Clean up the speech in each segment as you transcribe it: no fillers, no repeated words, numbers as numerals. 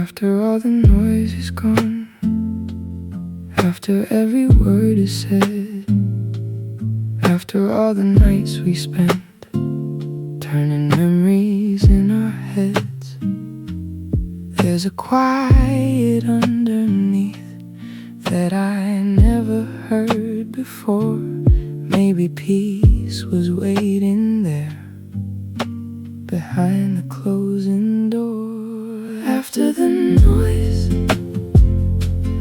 After all the noise is gone, after every word is said, after all the nights we spent turning memories in our heads, there's a quiet underneath that I never heard before. Maybe peace was waiting there behind the closing door. After the noise,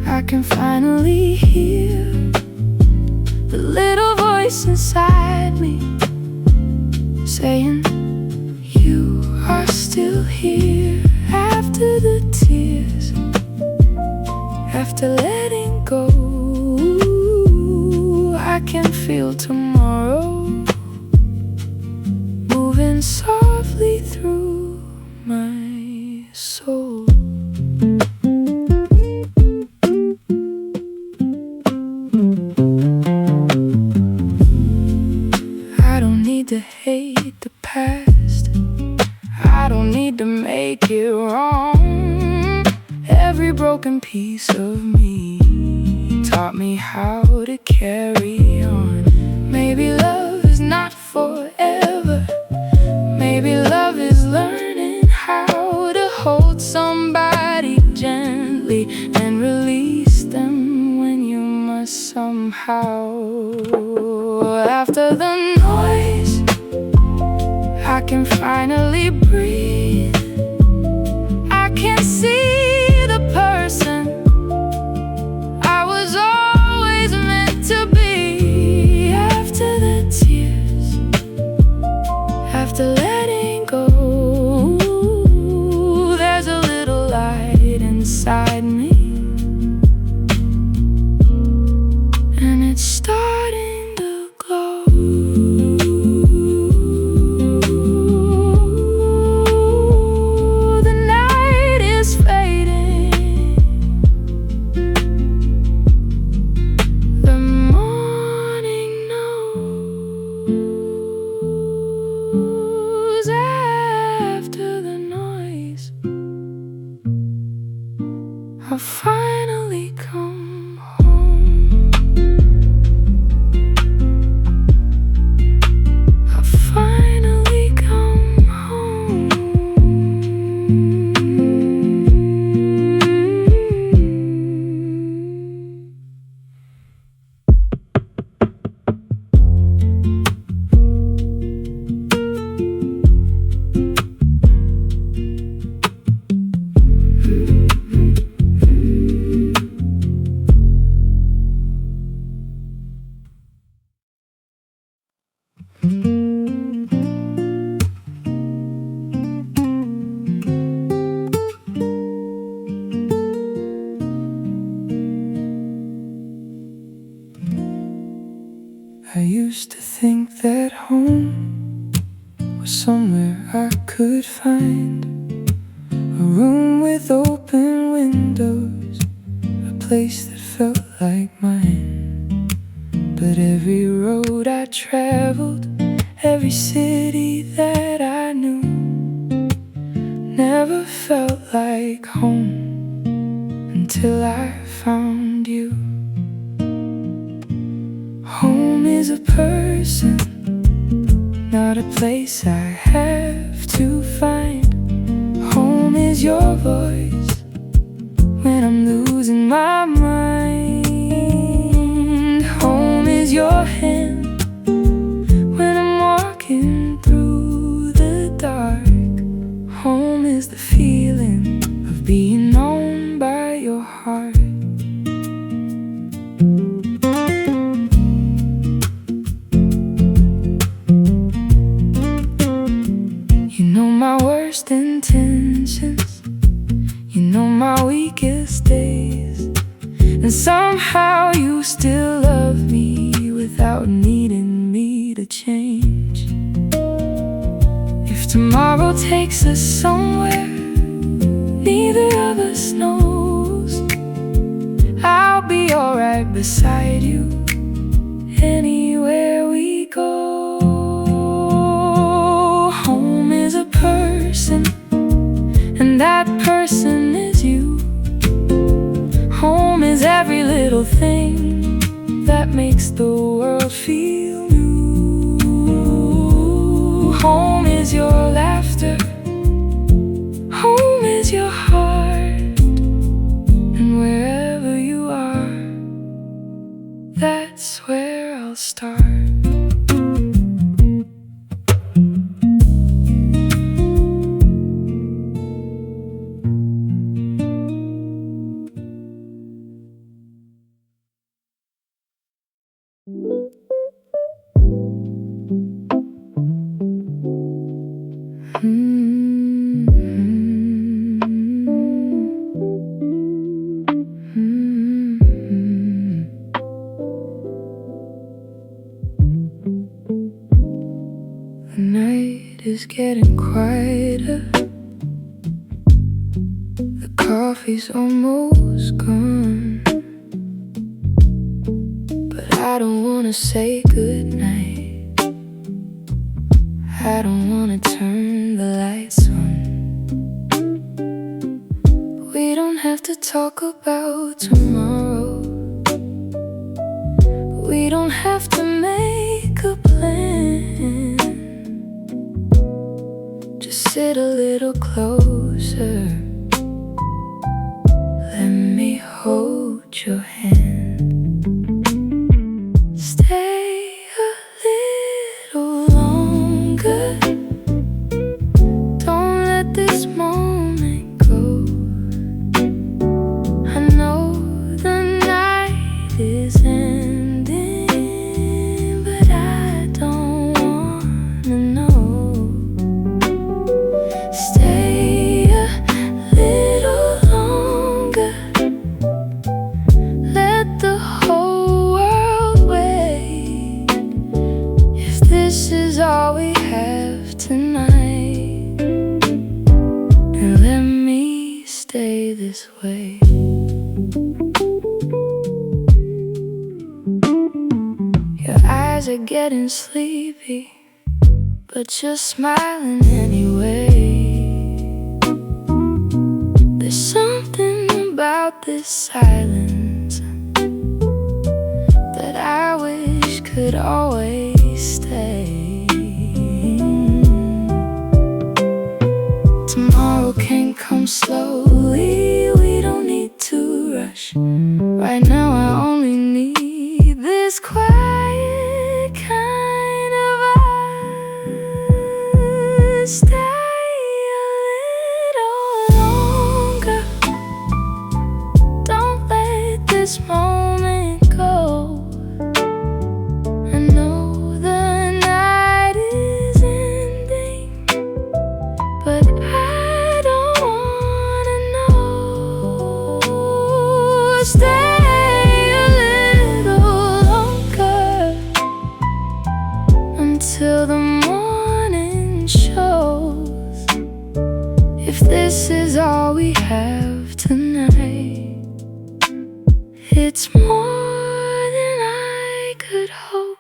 I can finally hear the little voice inside me saying, you are still here. After the tears, after letting go, I can feel tomorrow moving softly through my soul. I don't need to hate the past, I don't need to make it wrong. Every broken piece of me taught me how to carry on. Maybe love is not forever, maybe love is learning how to hold somebody gently and release them when you must somehow. After the noise, I can finally breathe. I can see the person I was always meant to be. After the tears, after letting go, there's a little light inside me, and it's starting to glow. The night is fading, the morning knows. After the noise, I'll finally come home. I'll finally come home. I used to think that home was somewhere I could find a room with open windows, a place that felt like mine. But every road I traveled, every city that I knew, never felt like home until I found you. Home is a person, not a place I have to find. Home is your voice when I'm losing my mind. Home is your hand when I'm walking through the dark. Home is the feeling of being known by your heart. You know my worst intentions, you know my weakest days, and somehow you still love me without needing me to change. If tomorrow takes us somewhere neither of us knows, I'll be alright beside you anywhere we go. Home is a person, and that person is you. little thing that makes the world feel new. Home is your laughter, home is your heart, and wherever you are, that's where I'll start. The night is getting quieter, the coffee's almost gone, but I don't wanna say goodnight, I don't wanna turn the lights on. We don't have to talk about tomorrow, we don't have to make a plan. Just sit a little closer, let me hold your hand. Stay a little longer, don't let this moment go. I know the night is ending, but I don't wanna know. Stay a little longer, let the whole world wait. If this is all we have tonight, then let me stay this way. Your eyes are getting sleepy, but you're smiling anyway. There's something about this silence that I wish could always stay. Tomorrow can come slowly, we don't need to rush. Right now I only need this quiet kind of us. Stay a little longer, don't let this moment go. I know the night is ending, but I don't wanna know. Stay a little longer, until the morning shows. If this is all we have tonight, it's more than I could hope.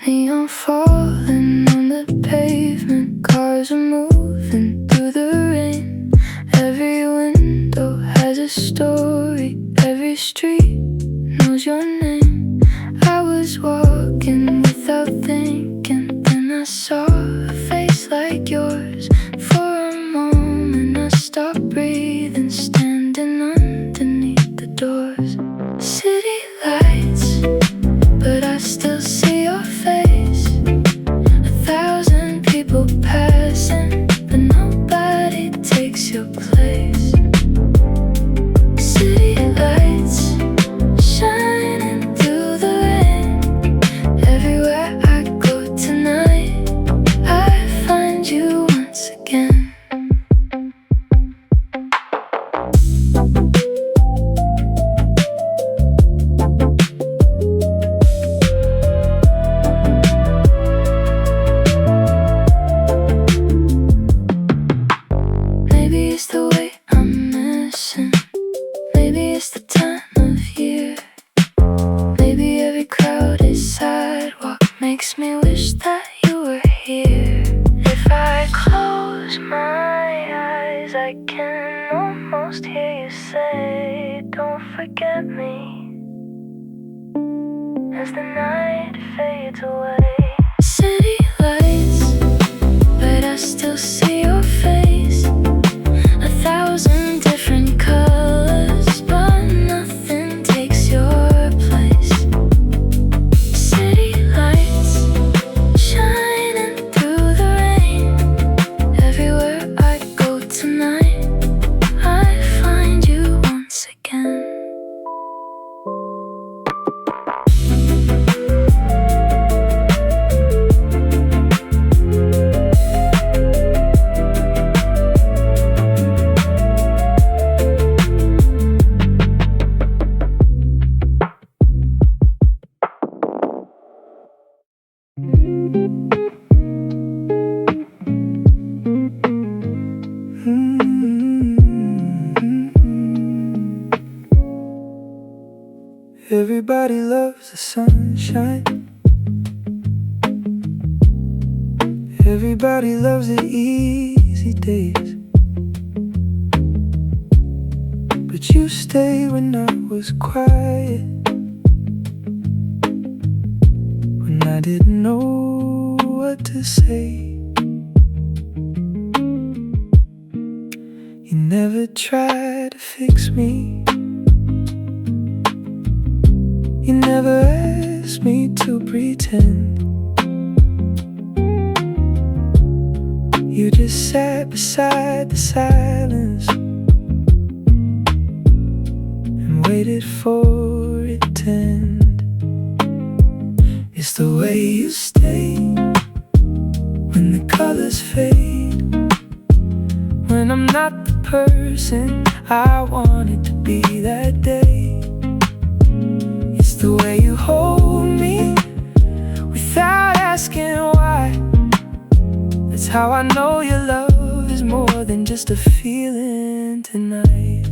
Neon falling on the pavement, cars are moving through the rain. Every window has a story, every street knows your name. I was walking without thinking, then I saw a face like yours. For a moment I stopped breathing, standing underneath the doors. City lights, but I still see your face. 1,000 people passing, but nobody takes your place. City lights shining through the rain. Everywhere I go tonight, I find you once again. makes me wish that you were here. If I close my eyes, I can almost hear you say, don't forget me, as the night fades away. City lights, but I still see your face. 1,000 different colors, but nothing takes your place. City lights, shining through the rain. Everywhere I go tonight, I find you once again. Everybody loves the sunshine. Everybody loves the easy days. But you stayed when I was quiet, when I didn't know what to say. You never tried to fix me. You never asked me to pretend. You just sat beside the silence and waited for it to end. It's the way you stay when the colors fade, when I'm not the person I wanted to be that day. It's the way you hold me without asking why. That's how I know your love is more than just a feeling tonight.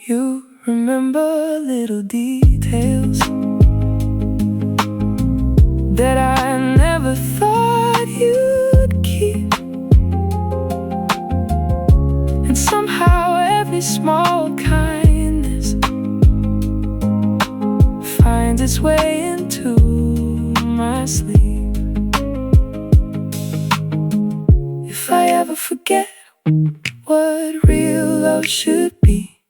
You remember little details that I never thought you'd keep, and somehow every small kindness finds its way into my sleep. If I ever forget what real love should be,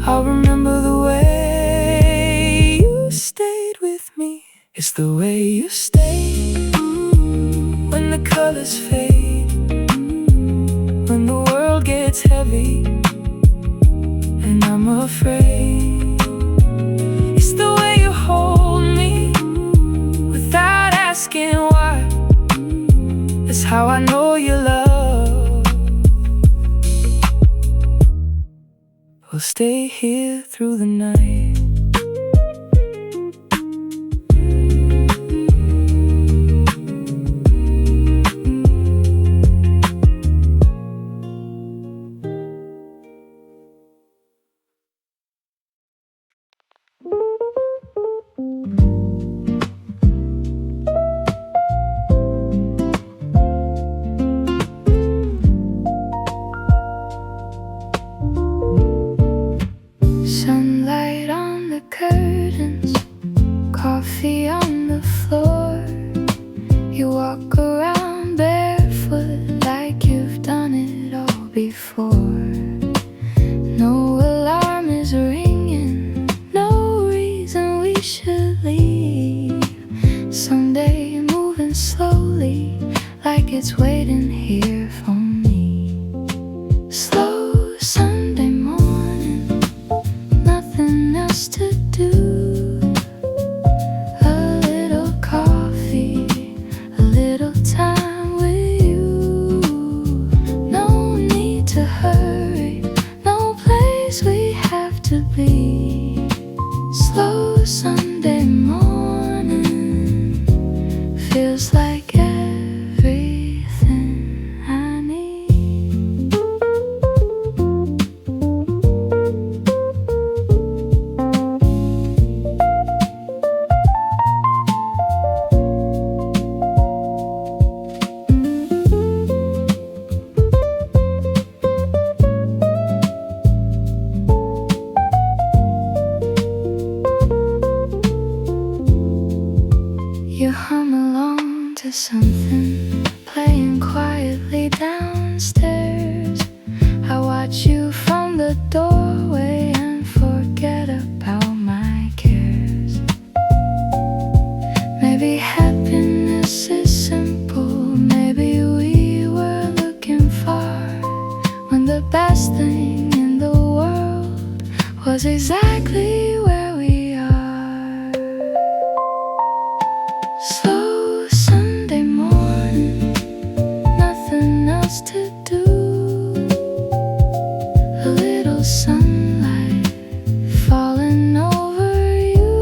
I'll remember the way you stayed with me. It's the way you stay when the colors fade, when the world gets heavy and I'm afraid. It's the way you hold me without asking why. That's how I know your love will stay here through the night. Sunlight on the curtains, coffee on the floor. You walk around barefoot like you've done it all before. No alarm is ringing, no reason we should leave. Someday moving slowly, like it's waiting here for me. Slow Sunday morning, nothing else to do. A little coffee, a little time with you. No need to hurry, no place we have to be. Slow Sunday morning feels like everything I need. You hum along to something playing quietly downstairs. I watch you from the doorway and forget about my cares. Maybe happiness is simple. Maybe we were looking far when the best thing in the world was exactly where we are. Slow Sunday morning, nothing else to do. A little sunlight falling over you.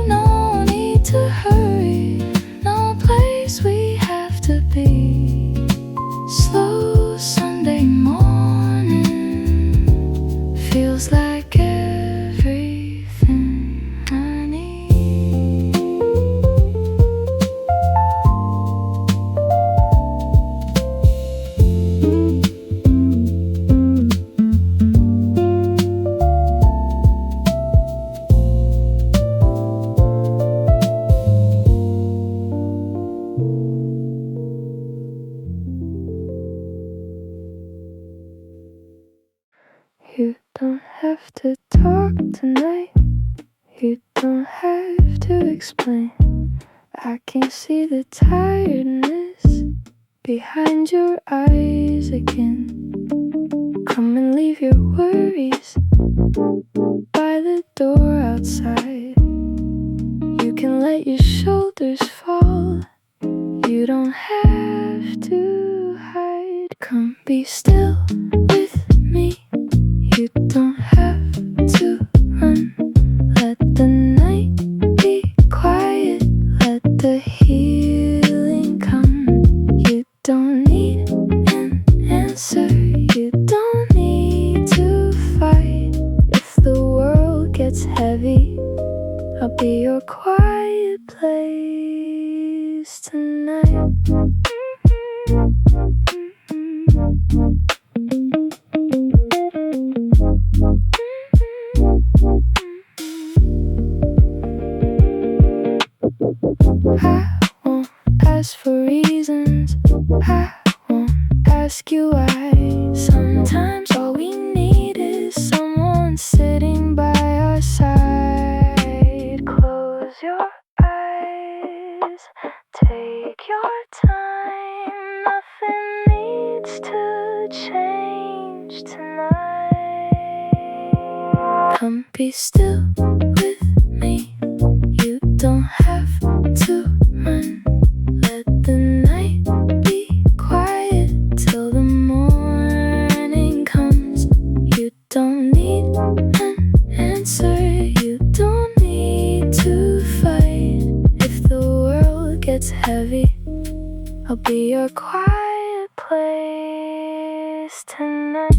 No need to hurry, no place we have to be. Slow Sunday morning feels like everything I need. You don't have to talk tonight. You don't have to explain. I can see the tiredness behind your eyes again. Come and leave your worries by the door outside. You can let your shoulders fall. You don't have to hide. Come be still with me. You don't have to run. Let the night be quiet. Let the healing come. You don't need an answer. You don't need to fight. If the world gets heavy, I'll be your quiet place tonight. I won't ask for reasons. I won't ask you why. Sometimes all we need is someone sitting by our side. Close your eyes, take your time. Nothing needs to change tonight. Come be still with me. You don't have to run. Let the night be quiet till the morning comes. You don't need an answer. You don't need to fight. If the world gets heavy, I'll be your quiet place tonight.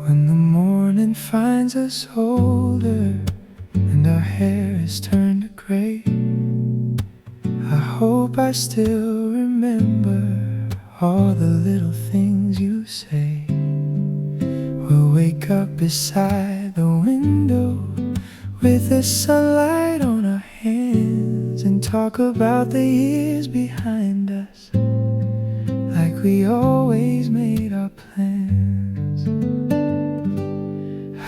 When the morning finds us older and our hair is turned to gray, I hope I still remember all the little things you say. We'll wake up beside the window with the sunlight on our hands and talk about the years behind us like we always made our plans.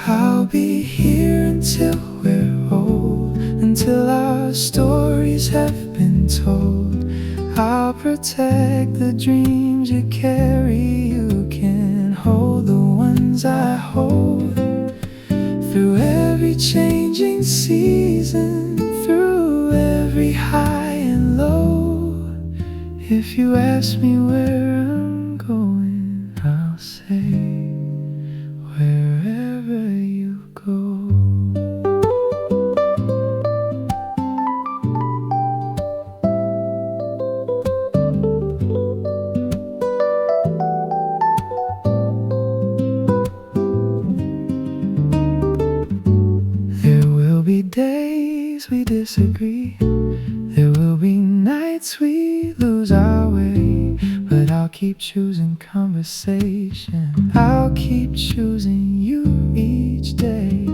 I'll be here until we're old, until our stories have been told. I'll protect the dreams you carry. You can hold the ones I hold. Through every changing season, through every high and low. If you ask me where I'm going, I'll say wherever you go. conversation. I'll keep choosing you each day.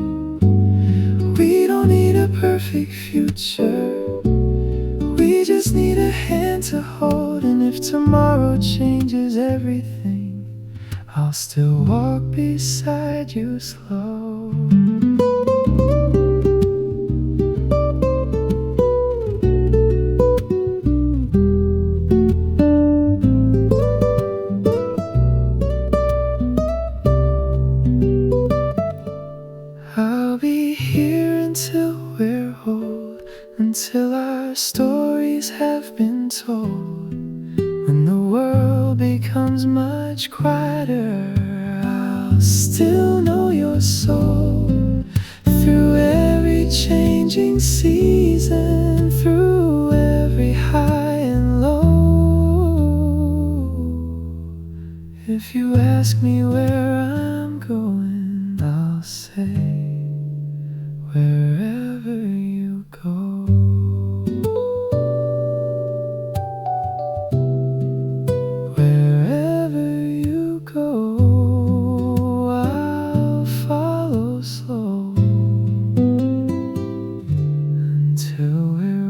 We don't need a perfect future, we just need a hand to hold. And if tomorrow changes everything, I'll still walk beside you slow. I'll be here until we're old, until our stories have been told. When the world becomes much quieter, I'll still know your soul. Through every changing season, through every high and low. If you ask me where I'm going, I'll say wherever you go. Wherever you go, I'll follow slow until we're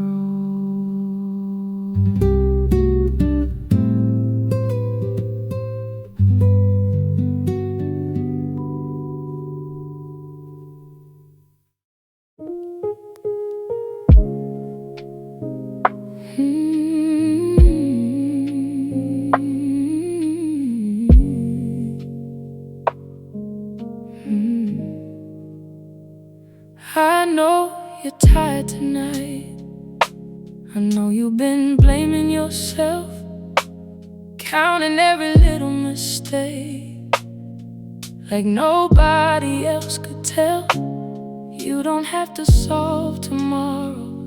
I know you're tired tonight. I know you've been blaming yourself, counting every little mistake, like nobody else could tell. You don't have to solve tomorrow,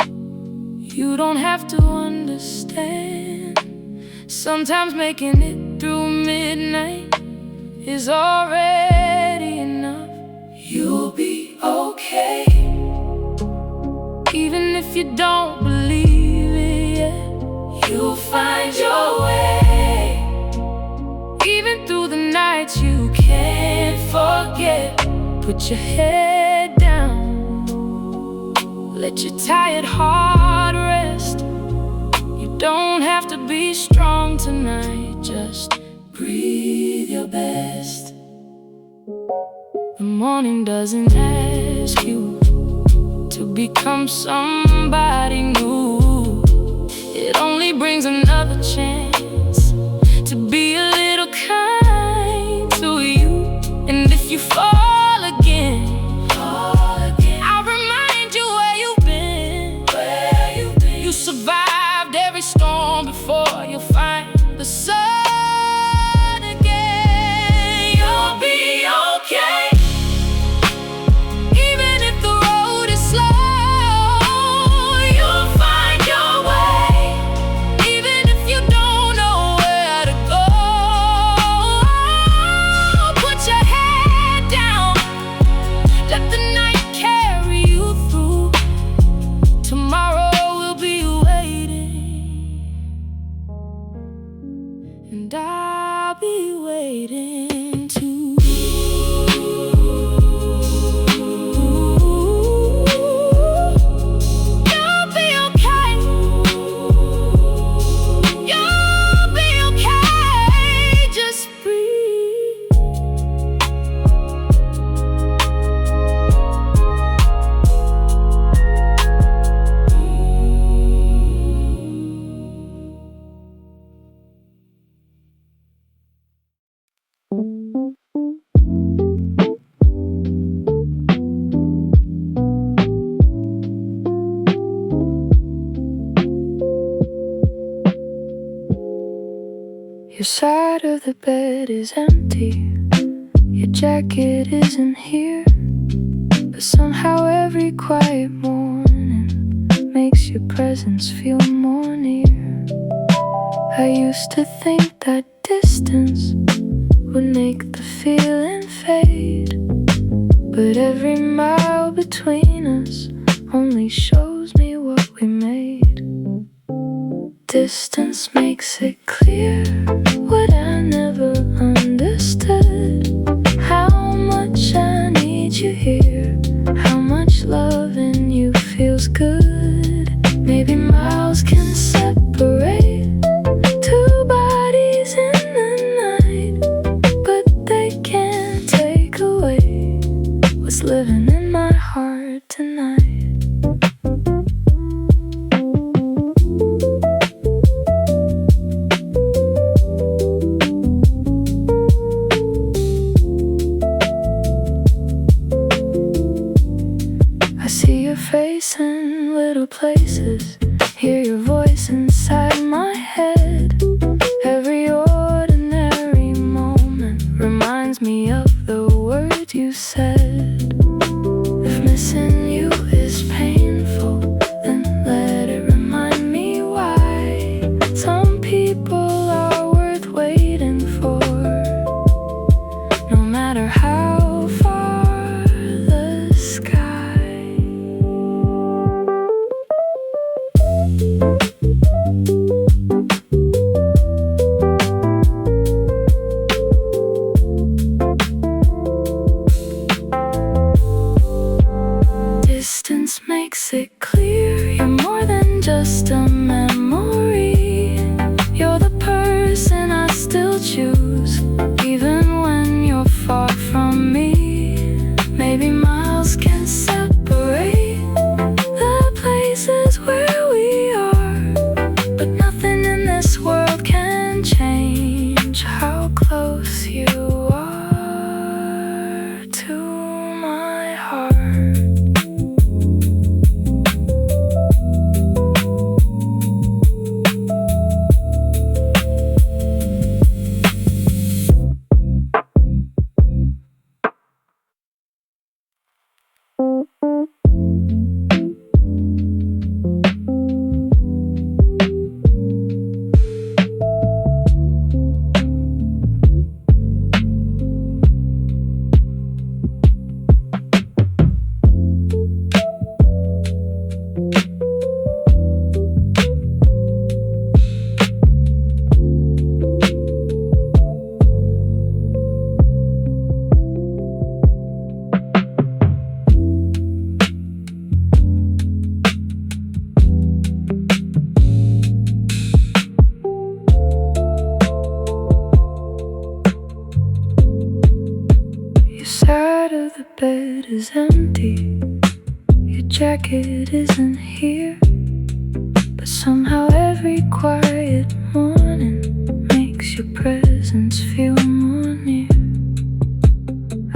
you don't have to understand. Sometimes making it through midnight is already enough. You'll be okay, even if you don't believe it yet. You'll find your way, even through the nights you can't forget. Put your head down, let your tired heart rest. You don't have to be strong tonight, just breathe your best. The morning doesn't ask you to become somebody new. It only brings another chance to be a little kind to you. And if you fall again, I'll remind you where you've been. You survived every storm before. You'll find the sun again. You'll be okay. And I'll be waiting too. You'll be okay. You'll be okay. Just breathe. Your side of the bed is empty, your jacket isn't here, but somehow every quiet morning makes your presence feel more near. I used to think that distance would make the feeling fade, but every mile between us only shows me what we made. Distance makes it clear what I never understood. face in little places, hear your voice inside my head. Every ordinary moment reminds me of the words you said. If missing you is painful, then let it remind me why. Some people are worth waiting for, no matter how far the sky. Distance makes it clear you're more than just a memory. You're the person I still choose, even when you're far from me. Maybe miles can separate the places where we are, but nothing in this world can change how close you are to my heart. Side of the bed is empty, your jacket isn't here, but somehow every quiet morning makes your presence feel more near.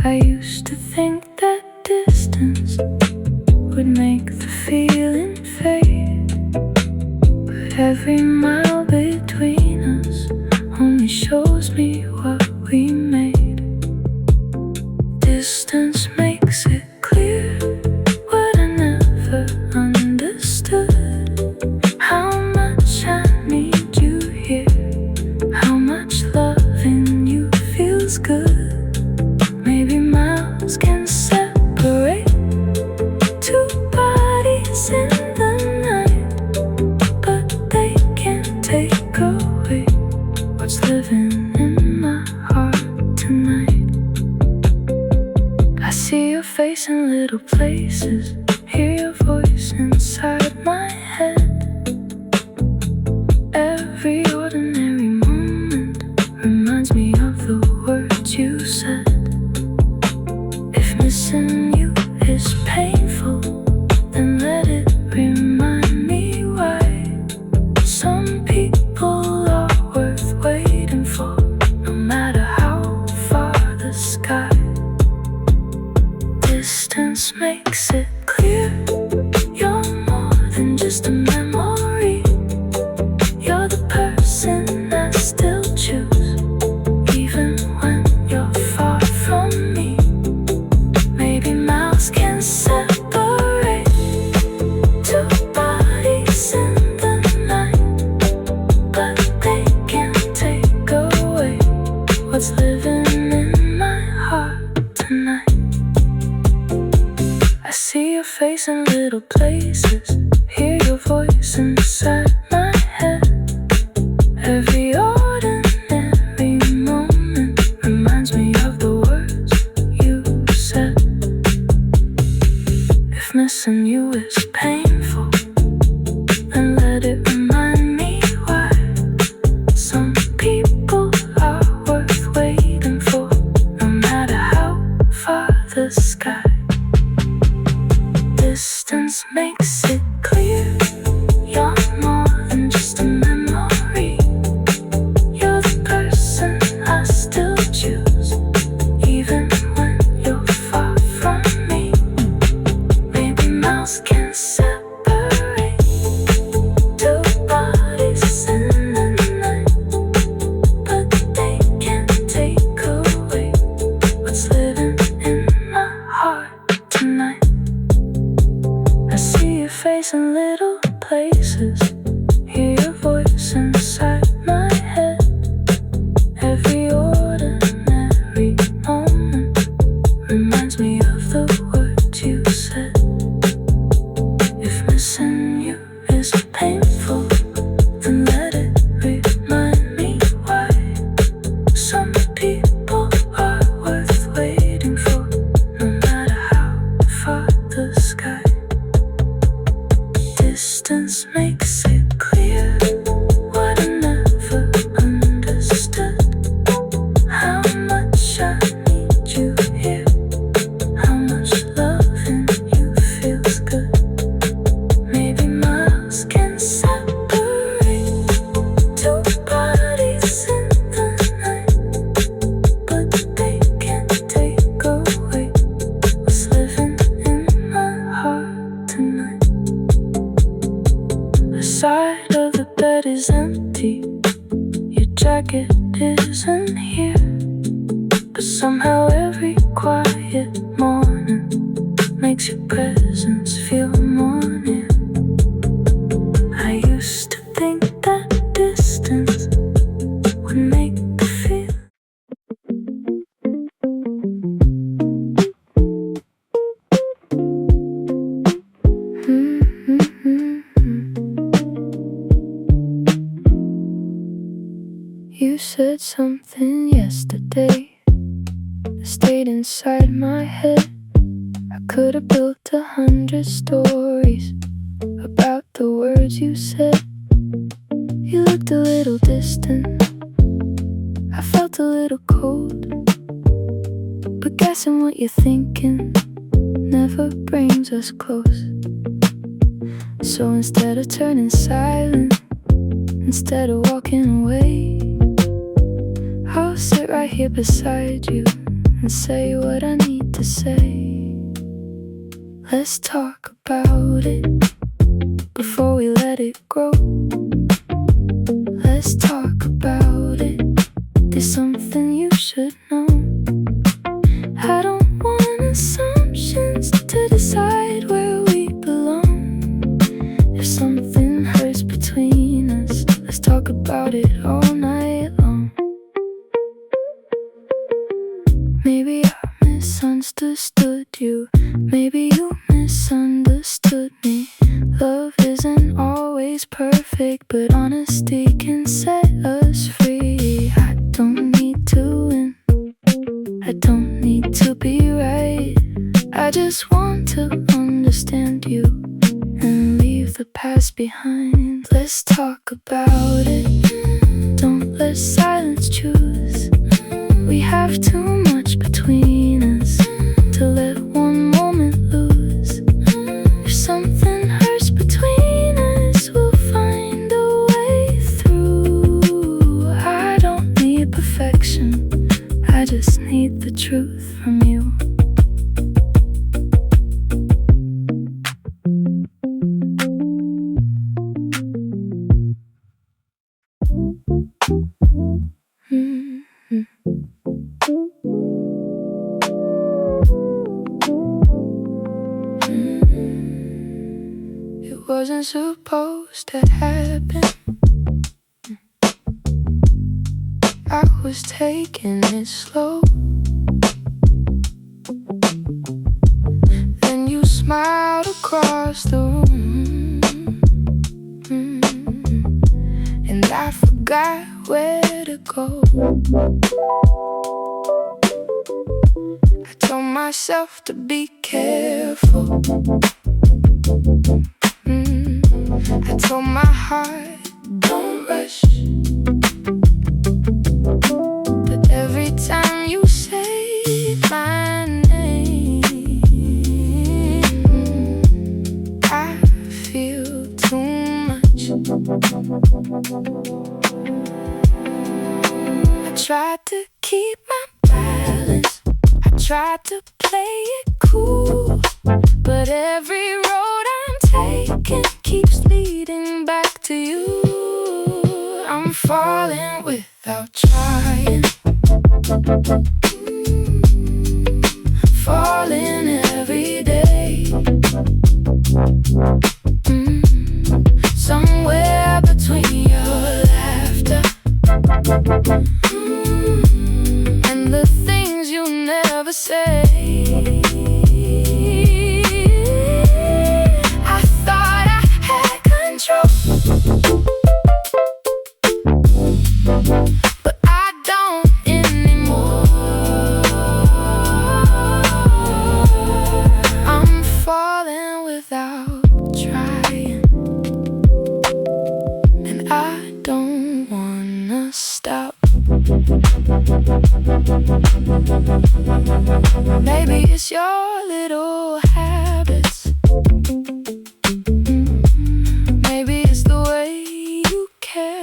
I used to think that distance would make the feeling fade, but every mile between us only shows me what we made. Distance makes it clear what I never understood. How much I need you here, how much loving you feels good. Maybe miles can separate two bodies in the night, but they can't take away what's living in my heart tonight. I see your face in little places, hear your voice inside my head. Every ordinary moment reminds me of the words you said. If missing you is painful, then let it remind me why. Some people are worth waiting for, no matter how far the sky. Distance makes it clear you're more than just a memory. You're the person I still choose, even when you're far from me. Maybe miles can separate two bodies in the night, but they can't take away what's living in my heart tonight. I see your face in little places, hear your voice inside my head. Every ordinary moment reminds me of the words you said. If missing you is painful, then let it remind me why. Some people are worth waiting for, no matter how far the sky. Distance makes it clear you're more than what's living in my heart tonight. I see your face in little places, hear your voice inside my head. Every ordinary moment reminds me of the words you said. If missing you is painful, then let it remind me why some people are worth waiting for, no matter how far the sky. Distance makes it clear what I never understood. How much I need you here, how much loving you feels good. Maybe miles can separate two bodies in the night, but they can't take away what's living in my heart tonight. The side of the bed is empty, your jacket isn't here, but somehow every quiet morning makes your presence feel more near. I used to think that distance would make me feel. You said something yesterday that stayed inside my head. I could have built 100 stories about the words you said. You looked a little distant, I felt a little cold, but guessing what you're thinking never brings us close. So instead of turning silent, instead of walking away, I'll sit right here beside you and say what I need to say. Let's talk about it before we let it grow. Let's talk about it, there's something you should know. I don't want assumptions to decide where we belong. If something hurts between us, let's talk about it all night long. Maybe I misunderstood you, maybe you misunderstood me. Love isn't always perfect, but honesty can set us free. I don't need to win, I don't need to be right. I just want to understand you and leave the past behind. Let's talk about it, don't let silence choose. We have too much between us to let one moment lose. If something hurts between us, we'll find a way through. I don't need perfection, I just need the truth from you. It wasn't supposed to happen. I was taking it slow. Then you smiled across the room, and I forgot where to go. I told myself to be careful. I told my heart, don't rush. But every time you say my name, I feel too much. I tried to keep my balance, I tried to play it cool, but every road I'm taking keeps leading back to you. I'm falling without trying. never say. I thought I had control, but I don't anymore. I'm falling without trying, and I don't wanna stop. Maybe it's your little habits. Maybe it's the way you care.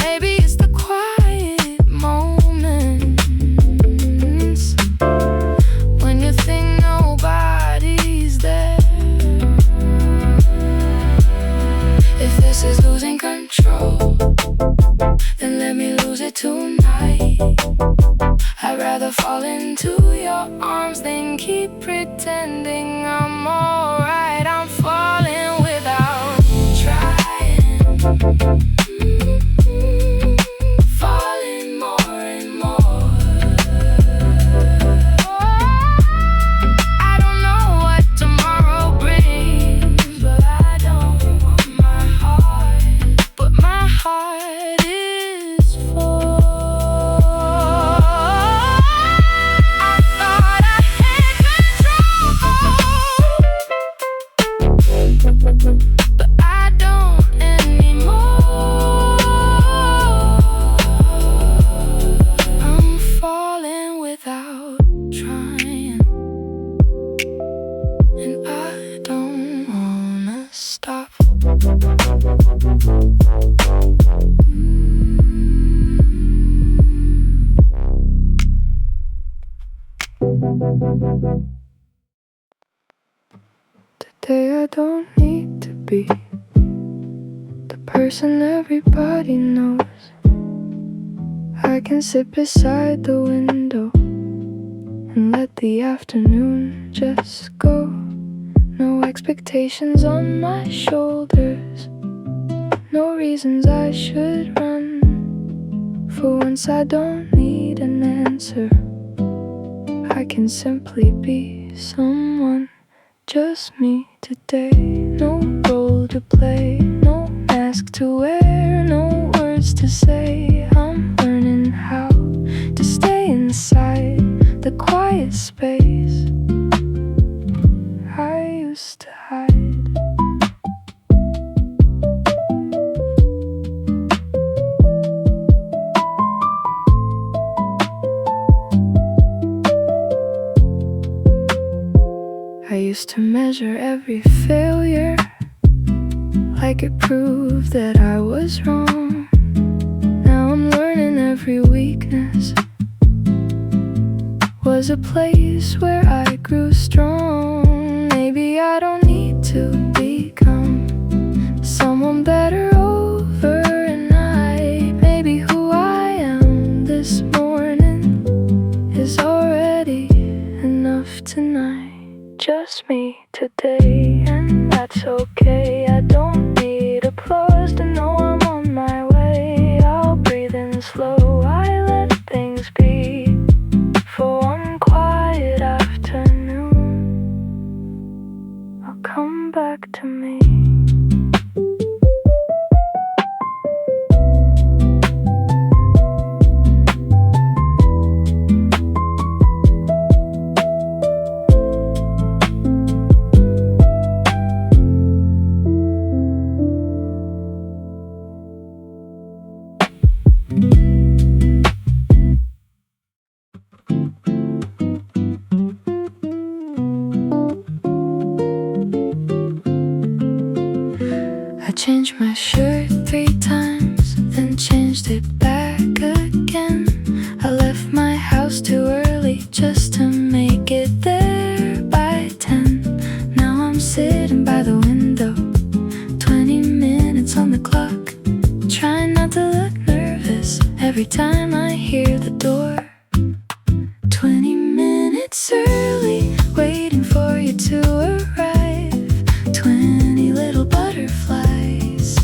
Maybe it's the quiet moments when you think nobody's there. If this is losing control, then let me lose it tonight. I'd rather fall into your arms than keep pretending I'm alright. I'm falling without trying, falling more and more. I don't know what tomorrow brings, but I don't want my heart. But my heart is full. I thought I had control, but I don't anymore. I'm falling without trying, and I don't wanna stop. Today I don't need to be the person everybody knows. I can sit beside the window and let the afternoon just go. No expectations on my shoulders, no reasons I should run. For once I don't need an answer, I can simply be someone, just me today. No role to play, no mask to wear, no words to say. I'm learning how to stay inside the quiet space I used to hide. I used to measure every failure like it proved that I was wrong. Now I'm learning every weakness was a place where I grew strong. Maybe I don't need to become someone better overnight. Maybe who I am this morning is already enough tonight. Just me today, and that's okay. I don't need applause to know I'm on my way. I'll breathe in slow, I let things be for one quiet afternoon. I'll come back to me. I changed my shirt 3 times, then changed it back again. I left my house too early just to make it there by 10. Now I'm sitting by the window, 20 minutes on the clock, trying not to look nervous every time I hear the door. 20 minutes early, waiting for you to arrive. 20 little butterflies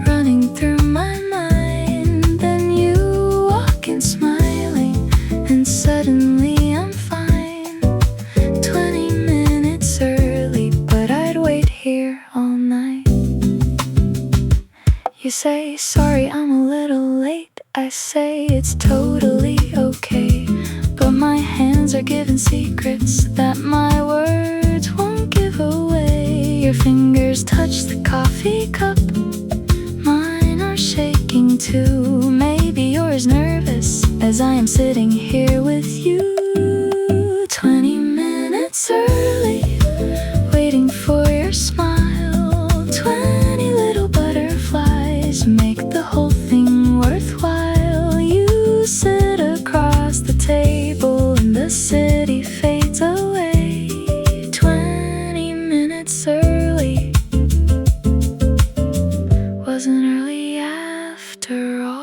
running through my mind. Then you walk and smile. say, sorry I'm a little late. I say it's totally okay, but my hands are giving secrets that my words won't give away. Your fingers touch the coffee cup, mine are shaking too. Maybe yours nervous as I am sitting here with you. 20 minutes early, waiting for your smile. 20 little butterflies make the whole thing worthwhile. You sit across the table and the city fades away. 20 minutes early wasn't early after all.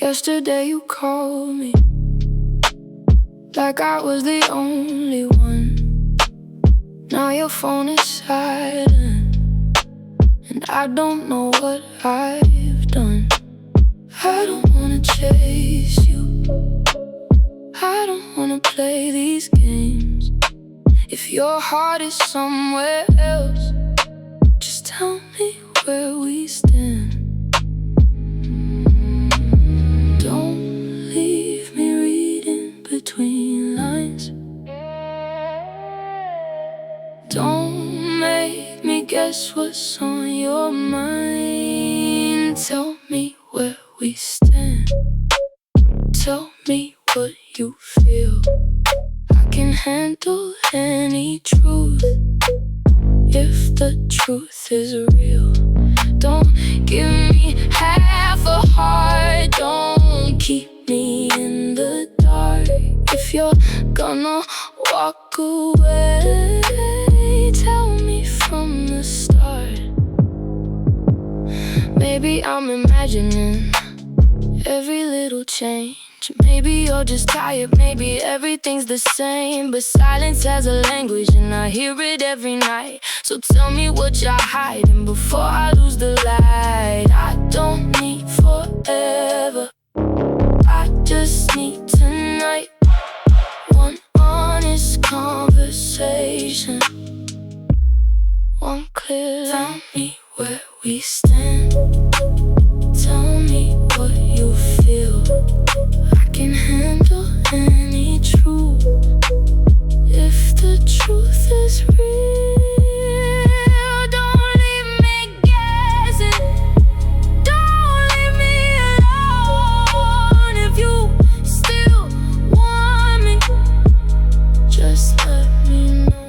Yesterday you called me like I was the only one. Now your phone is silent, and I don't know what I've done. I don't wanna chase you, I don't wanna play these games. If your heart is somewhere else, just tell me where we stand. Don't leave me reading between lines. Don't make me guess what's on your mind. Tell me where we stand. Tell me what you feel. I can handle any truth if the truth is real. Don't give me half a heart. Don't keep me in the dark. If you're gonna walk away, tell me from the start. Maybe I'm imagining every little change. Maybe you're just tired, maybe everything's the same. But silence has a language and I hear it every night. So tell me what you're hiding before I lose the light. I don't need forever, I just need tonight. One honest conversation, one clear line. Tell me where we stand. Tell me what you feel. I can handle any truth if the truth is real. Don't leave me guessing. Don't leave me alone. If you still want me, just let me know.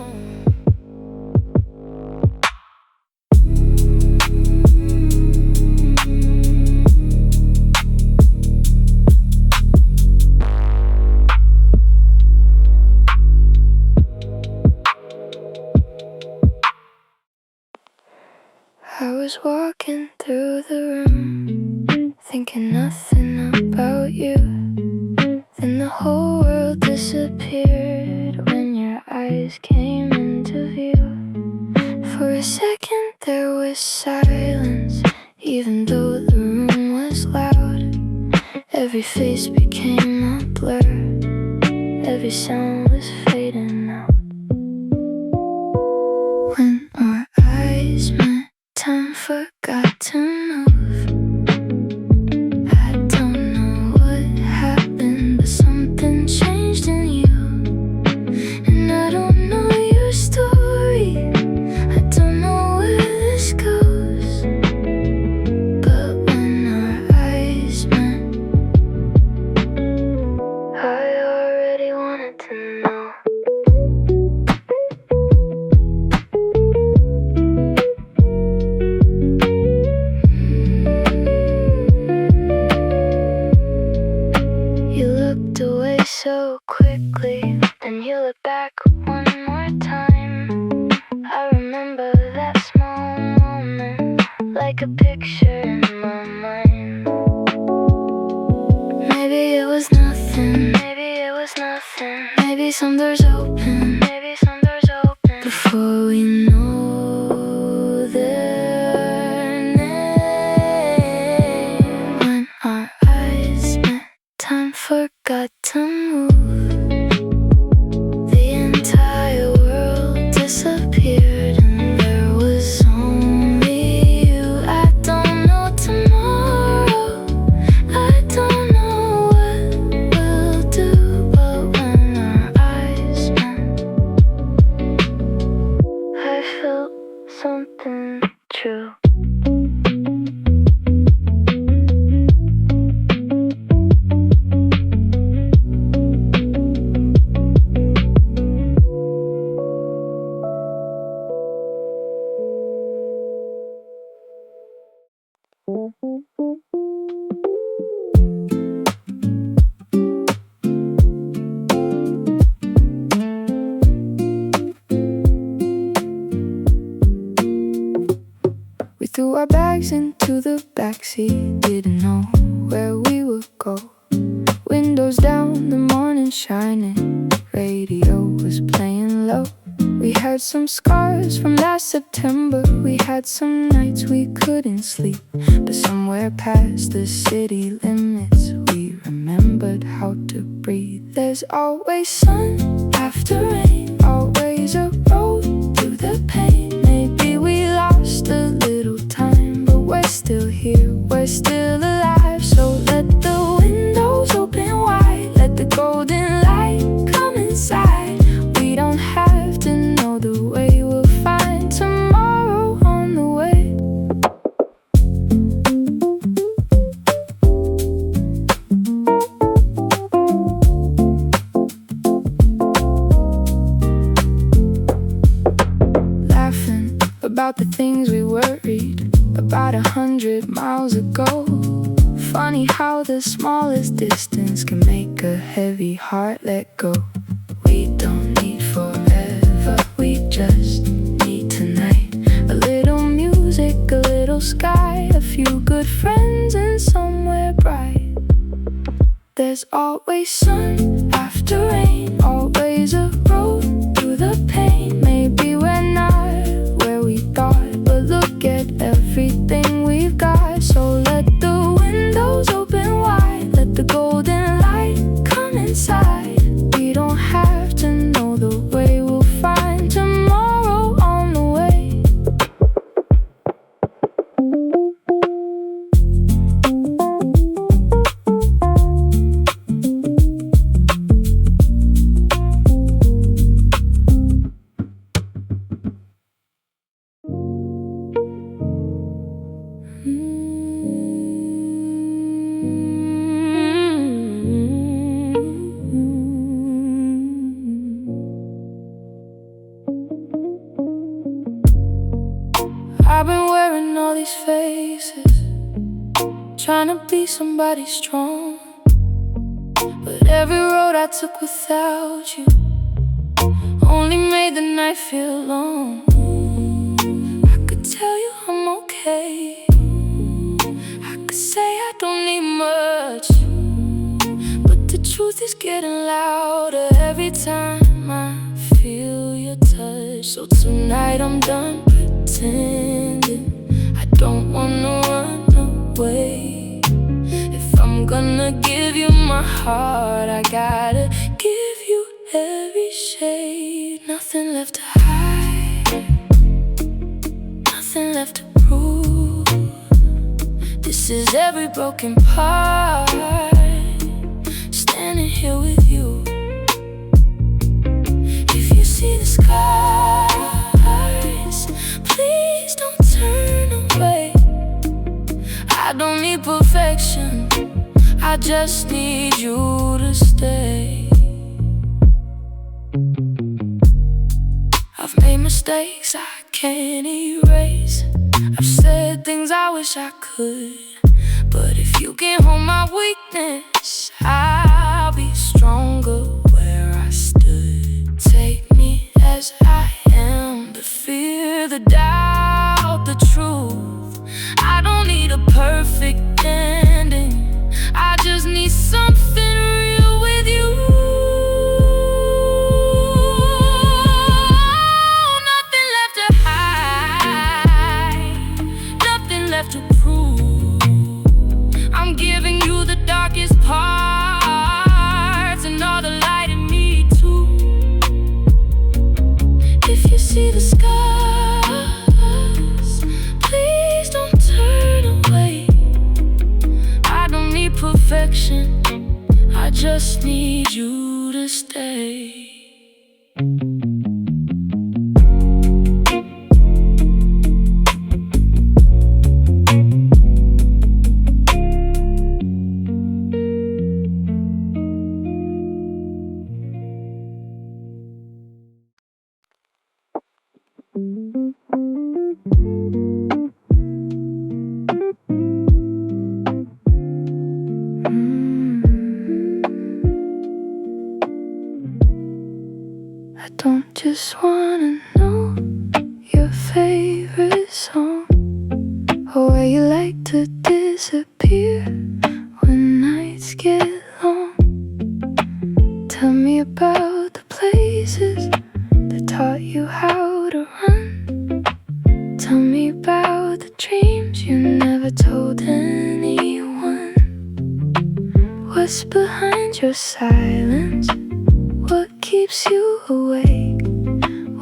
I was walking through the room, thinking nothing about you. Then the whole world disappeared when your eyes came into view. For a second there was silence, even though the room was loud. Every face became a blur, every sound was fading out. When our eyes met, time forgot to move. I don't know what happened, but something changed in you. And I don't know your story, I don't know where this goes. But when our eyes met, I already wanted to know. like a picture in my mind. Maybe it was nothing, maybe it was nothing. Maybe some doors open, maybe some doors open before we know their name. When our eyes met, time forgot to move. The entire world disappeared and there was only you. I don't know tomorrow, I don't know what we'll do, but when our eyes met, I felt something true. We threw our bags into the backseat, didn't know where we would go. Windows down, the morning shining, radio was playing low. We had some scars from last September, we had some nights we couldn't sleep. But somewhere past the city limits, we remembered how to breathe. There's always sun after rain, always a road through the pain. Maybe we lost a little time, but we're still here, we're still alive. So let the windows open wide, let the golden light come inside. We don't have to know the way, we'll find tomorrow on the way. Laughing about the things we worried about 100 miles ago. Funny how the smallest distance can make a heavy heart let go. We don't need forever, we just need tonight. A little music, a little sky, a few good friends and somewhere bright. There's always sun after rain, always a road through the pain. Maybe we're not where we thought, but look at everything we've got. So let the windows open wide, let the golden light come inside. We don't have to know the way, we'll find tomorrow on the way. I've been wearing all these faces, trying to be somebody strong. But every road I took without you only made the night feel long. I could tell you I'm okay, I could say I don't need much, but the truth is getting louder every time I feel your touch. So tonight I'm done pretending, I don't wanna run away. If I'm gonna give you my heart, I gotta give you every shade. Nothing left to hide, nothing left to prove. This is every broken part, standing here with you. If you see the skies, please don't turn away. I don't need perfection, I just need you to stay. I've made mistakes I can't erase, I've said things I wish I could, but if you can't hold my weakness, I'll be stronger where I stood. Take me as I am, the fear, the doubt, the truth. just need you to stay. I don't just wanna know your favorite song, or where you like to disappear when nights get long. Tell me about the places that taught you how to run. Tell me about the dreams you never told anyone. What's behind your silence? What keeps you awake?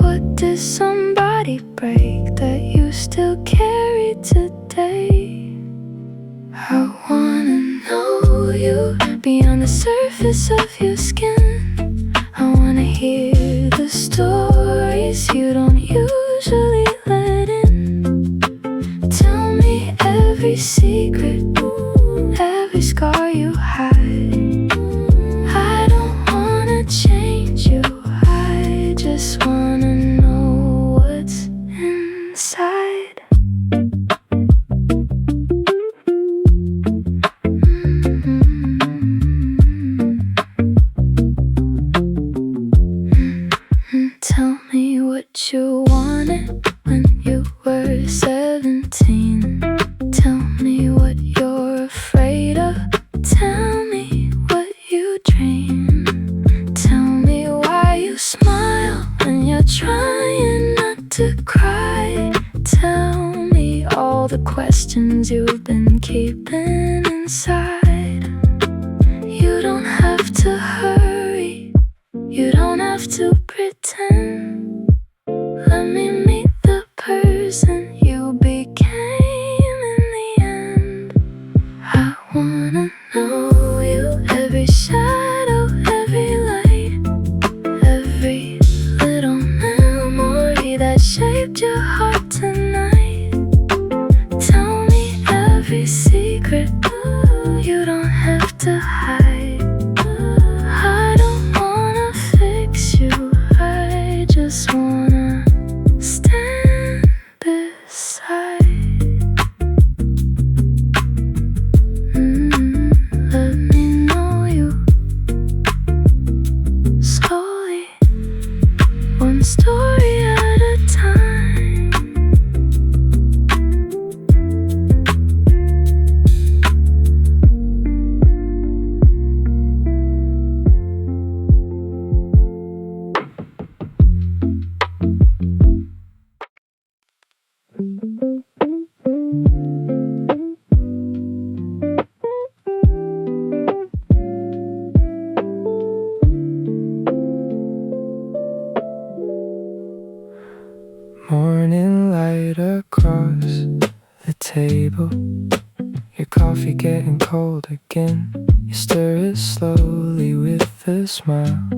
What did somebody break that you still carry today? I wanna know you beyond the surface of your skin. I wanna hear the stories you don't usually let in. Tell me every secret, every scar you hide. I don't wanna change you, I just wanna know what's inside. Tell me what you wanted when you were 17. Tell me what you're afraid of. Tell me what you dream. Tell me why you smile when you're trying not to cry. Tell me all the questions you've been keeping inside. You don't have to hurry, you don't have to pretend. Let me meet the person you became in the end. I wanna know you, every shadow, every light, every little memory that shaped your heart tonight. Tell me every secret, you don't have to hide. I don't wanna fix you, I just wanna stand beside. Let me know you slowly, one story at a time. Morning light across the table, your coffee getting cold again. You stir it slowly with a smile,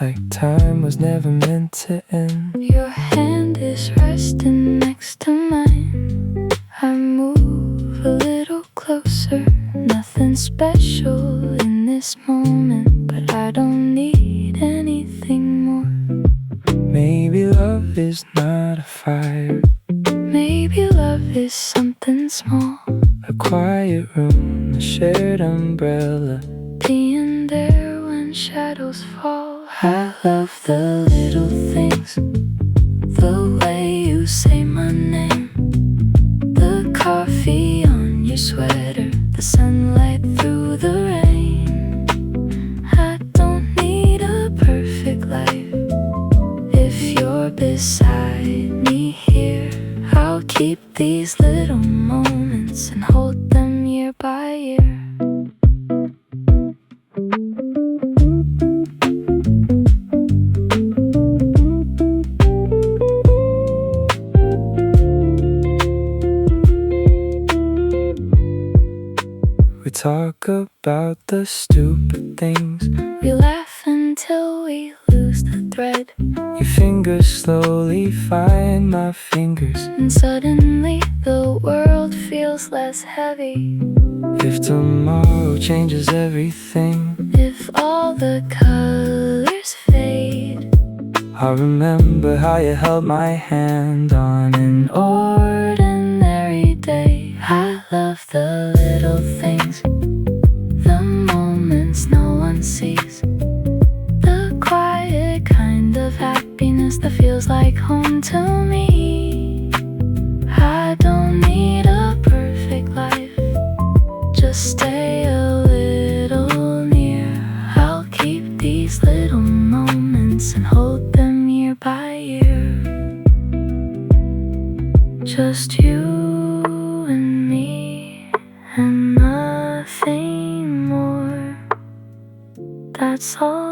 like time was never meant to end. Your hand is resting next to mine. I move a little closer. Nothing special in this moment, but I don't need anything more. Maybe love is not a fire, maybe love is something small. A quiet room, a shared umbrella, being there when shadows fall. I love the little things, the way you say my name, the coffee on your sweater, the sunlight through the rain. I don't need a perfect life. If you're beside me here, I'll keep these little moments and hold them year by year. talk about the stupid things. We laugh until we lose the thread, Your fingers slowly find my fingers, and suddenly the world feels less heavy. if tomorrow changes everything, If all the colors fade, I'll remember how you held my hand on an ordinary day. I love the little things, the moments no one sees, the quiet kind of happiness that feels like home to me. I don't need a perfect life, just stay a little near. I'll keep these little moments and hold them year by year. Just you and me and nothing more. That's all